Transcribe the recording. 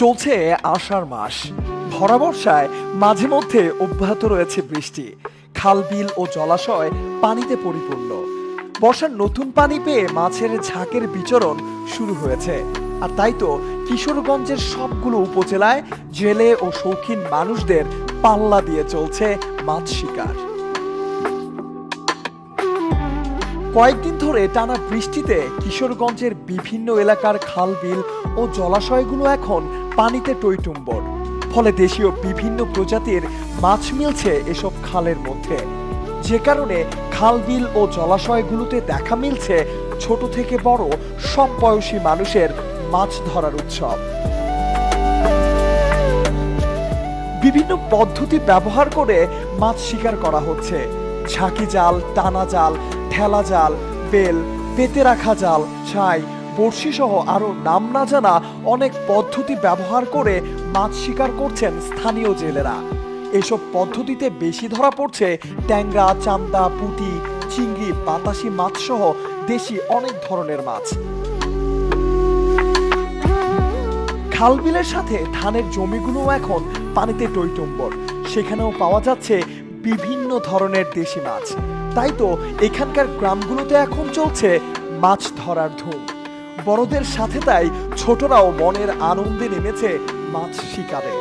চলছে আষাঢ় মাস। ভরা বর্ষায় মাঝে মধ্যে অব্যাহত রয়েছে বৃষ্টি। খাল বিল ও জলাশয় পানিতে পরিপূর্ণ। বর্ষার নতুন পানি পেয়ে মাছের ঝাঁকের বিচরণ শুরু হয়েছে। আর তাই তো কিশোরগঞ্জের সবগুলো উপজেলায় জেলে ও শৌখিন মানুষদের পাল্লা দিয়ে চলছে মাছ শিকার। কয়েকদিন ধরে টানা বৃষ্টিতে কিশোরগঞ্জের বিভিন্ন এলাকার খাল বিল ও জলাশয়গুলো এখন পানিতে টইটুম্বর। ফলে দেশীয় বিভিন্ন প্রজাতির মাছ মিলছে এসব খালের মধ্যে, যে কারণে খাল বিল ও জলাশয়গুলোতে দেখা মিলছে ছোট থেকে বড় সব বয়সী মানুষের মাছ ধরার উৎসব। বিভিন্ন পদ্ধতি ব্যবহার করে মাছ শিকার করা হচ্ছে। ঝাঁকি জাল, টানা জাল, ঠেলা জাল, বেল, পেতে রাখা জাল, ছাই, বড়শি সহ আরো নাম না জানা অনেক পদ্ধতি ব্যবহার করে মাছ শিকার করছেন স্থানীয় জেলেরা। এসব পদ্ধতিতে বেশি ধরা পড়ছে ট্যাংরা, চান্দা, পুঁটি, চিংড়ি, বাতাসি মাছ সহ দেশি অনেক ধরনের মাছ। খাল বিলের সাথে ধানের জমিগুলো এখন পানিতে টইটুম্বর। সেখানেও পাওয়া যাচ্ছে বিভিন্ন ধরনের দেশি মাছ। তাই তো এখানকার গ্রামগুলোতে এখন চলছে মাছ ধরার ধুম। বড়দের সাথে তাই ছোটরাও মনের আনন্দে নেমেছে মাছ শিকারে।